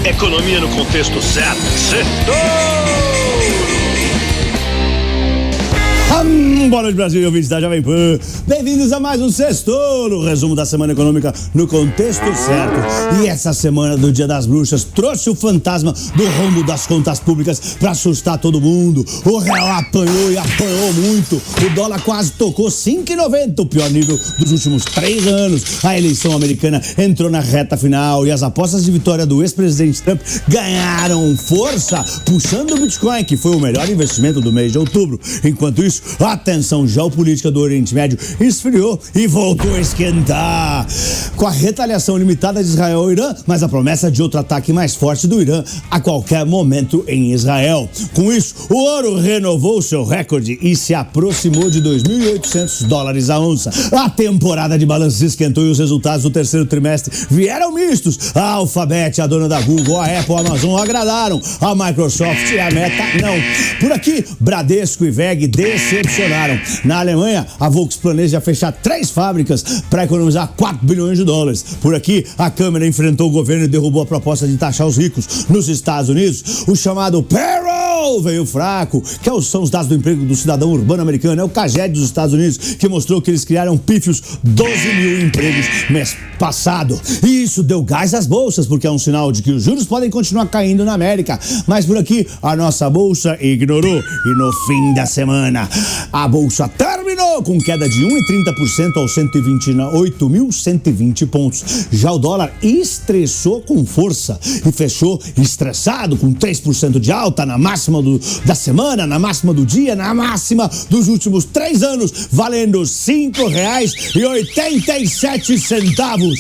Economia no contexto certo. Boa noite, Brasil, ouvintes da Jovem Pan. Bem-vindos a mais um Sextou, resumo da semana econômica no contexto certo. E essa semana do Dia das Bruxas trouxe o fantasma do rombo das contas públicas para assustar todo mundo. O real apanhou e apanhou muito. O dólar quase tocou 5,90, o pior nível dos últimos 3 anos. A eleição americana entrou na reta final e as apostas de vitória do ex-presidente Trump ganharam força, puxando o Bitcoin, que foi o melhor investimento do mês de outubro. Enquanto isso, a tensão geopolítica do Oriente Médio esfriou e voltou a esquentar. Com a retaliação limitada de Israel ao Irã, mas a promessa de outro ataque mais forte do Irã a qualquer momento em Israel. Com isso, o ouro renovou seu recorde e se aproximou de $2.800 a onça. A temporada de balanços esquentou e os resultados do terceiro trimestre vieram mistos. A Alphabet, a dona da Google, a Apple, a Amazon agradaram. A Microsoft e a Meta não. Por aqui, Bradesco e WEG decepcionaram. Na Alemanha, a Volks planeja fechar 3 fábricas para economizar $4 bilhões. Por aqui, a Câmara enfrentou o governo e derrubou a proposta de taxar os ricos. Nos Estados Unidos, o chamado payroll veio fraco, que são os dados do emprego do cidadão urbano americano. É o CAGED dos Estados Unidos, que mostrou que eles criaram pífios 12 mil empregos mês passado. E isso deu gás às bolsas, porque é um sinal de que os juros podem continuar caindo na América. Mas por aqui, a nossa bolsa ignorou. E no fim da semana, a bolsa terminou com queda de 1,30% aos 128.120 pontos. Já o dólar estressou com força e fechou estressado com 3% de alta na máxima da semana, na máxima do dia, na máxima dos últimos 3 anos, valendo R$ 5,87.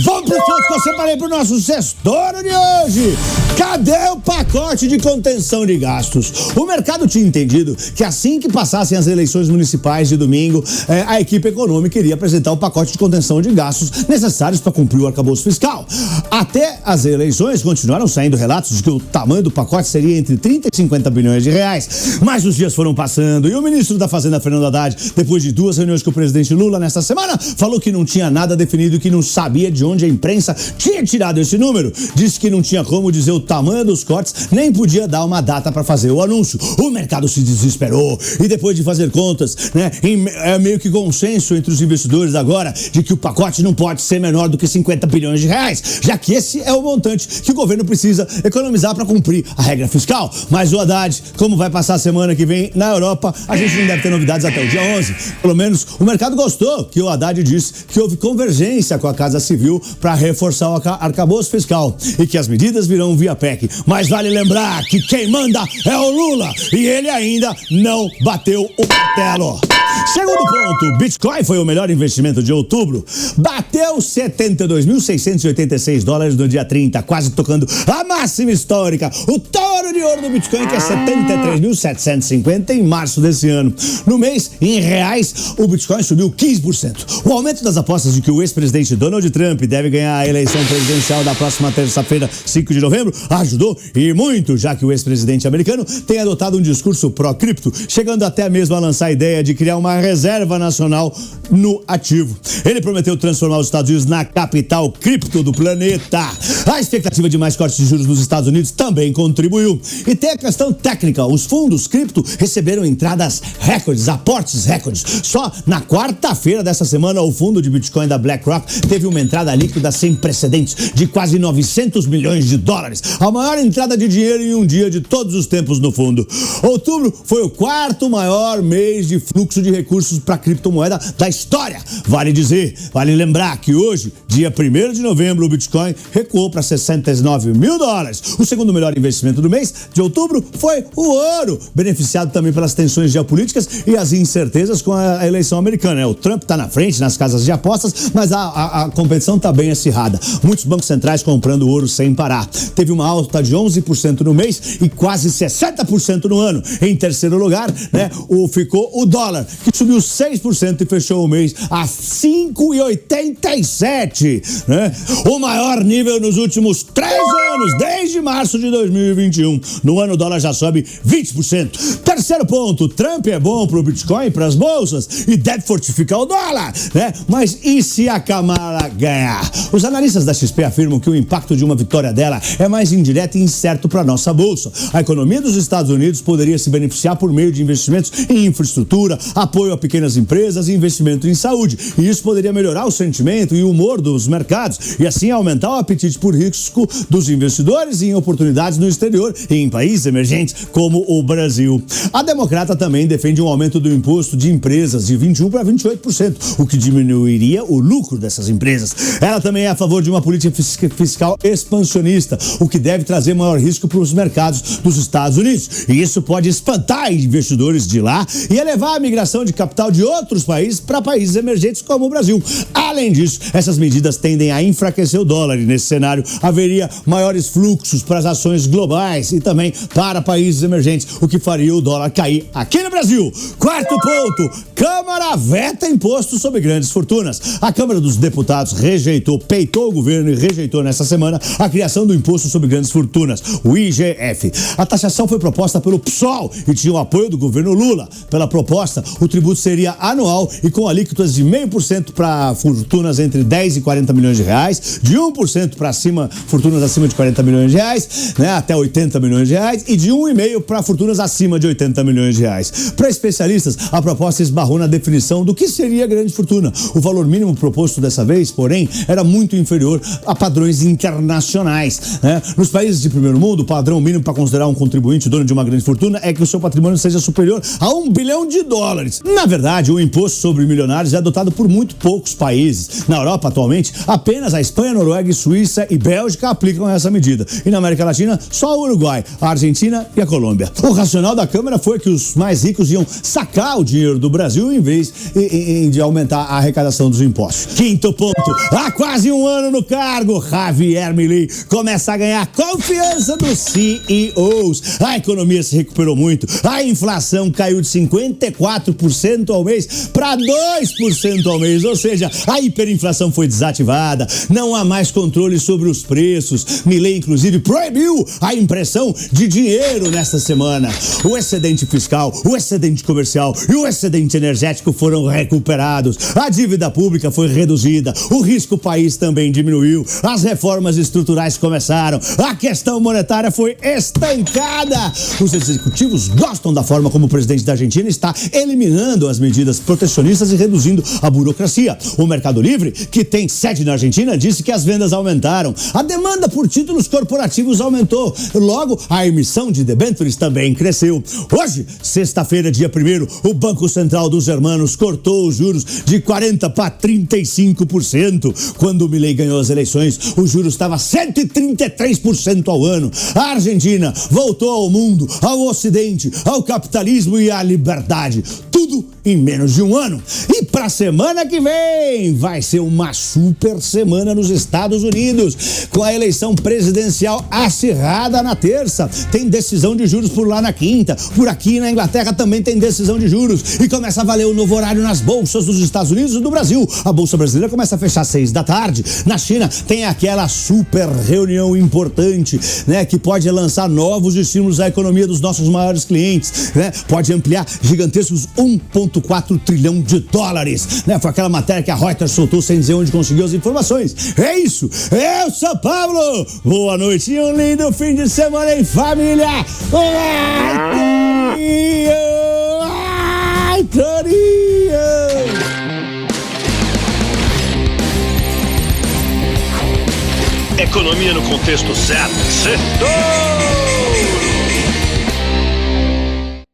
Vamos para os pontos que eu separei para o nosso Sextou de hoje. Cadê o pacote de contenção de gastos? O mercado tinha entendido que assim que passassem as eleições municipais de domingo, a equipe econômica iria apresentar o pacote de contenção de gastos necessários para cumprir o arcabouço fiscal. Até as eleições continuaram saindo relatos de que o tamanho do pacote seria entre 30 e 50 bilhões de reais. Mas os dias foram passando e o ministro da Fazenda, Fernando Haddad, depois de 2 reuniões com o presidente Lula nesta semana, falou que não tinha nada definido e que não sabia de onde a imprensa tinha tirado esse número. Disse que não tinha como dizer o tamanho dos cortes, nem podia dar uma data para fazer o anúncio. O mercado se desesperou e depois de fazer contas, é meio que consenso entre os investidores agora de que o pacote não pode ser menor do que 50 bilhões de reais, já que esse é o montante que o governo precisa economizar para cumprir a regra fiscal. Mas o Haddad, como vai passar a semana que vem na Europa, a gente não deve ter novidades até o dia 11. Pelo menos o mercado gostou que o Haddad disse que houve convergência com a Casa Civil para reforçar o arcabouço fiscal e que as medidas virão via PEC. Mas vale lembrar que quem manda é o Lula e ele ainda não bateu o martelo. Segundo ponto, Bitcoin foi o melhor investimento de outubro. Bateu $72.686 no dia 30, quase tocando a máxima histórica. O touro de ouro do Bitcoin, que é 73.750 em março desse ano. No mês, em reais, o Bitcoin subiu 15%. O aumento das apostas de que o ex-presidente Donald Trump deve ganhar a eleição presidencial da próxima terça-feira, 5 de novembro, ajudou e muito, já que o ex-presidente americano tem adotado um discurso pró-cripto, chegando até mesmo a lançar a ideia de criar uma reserva nacional no ativo. Ele prometeu transformar os Estados Unidos na capital cripto do planeta. A expectativa de mais cortes de juros nos Estados Unidos também contribuiu. E tem a questão técnica. Os fundos cripto receberam entradas recordes, aportes recordes. Só na quarta-feira dessa semana, o fundo de Bitcoin da BlackRock teve uma entrada líquida sem precedentes de quase $900 milhões. A maior entrada de dinheiro em um dia de todos os tempos no fundo. Outubro foi o 4º maior mês de fluxo de recursos para criptomoeda da história. Vale lembrar que hoje, dia 1º de novembro, o Bitcoin recuou para $69 mil. O segundo melhor investimento do mês de outubro foi o ouro, beneficiado também pelas tensões geopolíticas e as incertezas com a eleição americana. O Trump está na frente nas casas de apostas, mas a competição está bem acirrada. Muitos bancos centrais comprando ouro sem parar. Teve uma alta de 11% no mês e quase 60% no ano. Em terceiro lugar, ficou o dólar, que subiu 6% e fechou o mês a 5,87, O maior nível nos últimos 3 anos, desde março de 2021. No ano, o dólar já sobe 20%. Terceiro ponto, Trump é bom pro Bitcoin, pras bolsas e deve fortificar o dólar, né? Mas e se a Kamala ganhar? Os analistas da XP afirmam que o impacto de uma vitória dela é mais indireto e incerto para nossa bolsa. A economia dos Estados Unidos poderia se beneficiar por meio de investimentos em infraestrutura, apoio a pequenas empresas e investimento em saúde. E isso poderia melhorar o sentimento e o humor dos mercados e assim aumentar o apetite por risco dos investidores em oportunidades no exterior e em países emergentes como o Brasil. A democrata também defende um aumento do imposto de empresas de 21% para 28%, o que diminuiria o lucro dessas empresas. Ela também é a favor de uma política fiscal expansionista, o que deve trazer maior risco para os mercados dos Estados Unidos. E isso pode espantar investidores de lá e elevar a migração de capital de outros países para países emergentes como o Brasil. Além disso, essas medidas tendem a enfraquecer o dólar e nesse cenário haveria maiores fluxos para as ações globais e também para países emergentes, o que faria o dólar cair aqui no Brasil. Quarto ponto, Câmara veta imposto sobre grandes fortunas. A Câmara dos Deputados peitou o governo e rejeitou nesta semana a criação do imposto sobre grandes fortunas, o IGF. A taxação foi proposta pelo PSOL e tinha o apoio do governo Lula. Pela proposta, o tributo seria anual e com alíquotas de 0,5% para fortunas entre 10 e 40 milhões de reais, de 1% para fortunas acima de 40 milhões de reais, né, até 80 milhões de reais, e de 1,5% para fortunas acima de 80 milhões de reais. Para especialistas, a proposta esbarrou na definição do que seria grande fortuna. O valor mínimo proposto dessa vez, porém, era muito inferior a padrões internacionais, né? Nos países de primeiro mundo, o padrão mínimo para considerar um contribuinte dono de uma grande fortuna é que o seu patrimônio seja superior a $1 bilhão. Na verdade, o imposto sobre milionários é adotado por muito poucos países. Na Europa, atualmente, apenas a Espanha, Noruega, Suíça e Bélgica aplicam essa medida. E na América Latina, só o Uruguai, a Argentina e a Colômbia. O racional da Câmara foi que os mais ricos iam sacar o dinheiro do Brasil em vez de aumentar a arrecadação dos impostos. Quinto ponto, há quase um ano no cargo, Javier Milei começa a ganhar confiança dos CEOs. A economia se recuperou muito, a inflação caiu de 54% ao mês para 2% ao mês, ou seja, a hiperinflação foi desativada, não há mais controle sobre os preços. Milei, inclusive, proibiu a impressão de dinheiro nesta semana. O excedente fiscal, o excedente comercial e o excedente energético foram recuperados. A dívida pública foi reduzida, o risco país também diminuiu, as reformas estruturais começaram, a questão monetária foi estancada. Os executivos gostam da forma como o presidente da Argentina está eliminando as medidas protecionistas e reduzindo a burocracia. O Mercado Livre, que tem sede na Argentina, disse que as vendas aumentaram. A demanda por títulos corporativos aumentou. Logo, a emissão de debêntures também cresceu. Hoje, sexta-feira, dia 1º, o Banco Central dos Hermanos cortou os juros de 40% para 35%. Quando o Milei ganhou as eleições, o juros estava 133% ao ano. A Argentina voltou ao mundo, ao Ocidente, ao capitalismo e à liberdade. Tudo em menos de um ano. E para a semana que vem, vai ser uma super semana nos Estados Unidos, com a eleição presidencial acirrada na terça. Tem decisão de juros por lá na quinta. Por aqui na Inglaterra também tem decisão de juros. E começa a valer o novo horário nas bolsas dos Estados Unidos e do Brasil. A bolsa brasileira começa a fechar às 6 da tarde. Na China tem aquela super reunião importante, né, que pode lançar novos estímulos à economia dos nossos maiores clientes, né? Pode ampliar gigantescos 1,4 trilhão de dólares, né? Foi aquela matéria que a Reuters soltou sem dizer onde conseguiu as informações. É isso, eu sou Pablo, boa noite e um lindo fim de semana em família. Ai, Economia no contexto certo. Certo!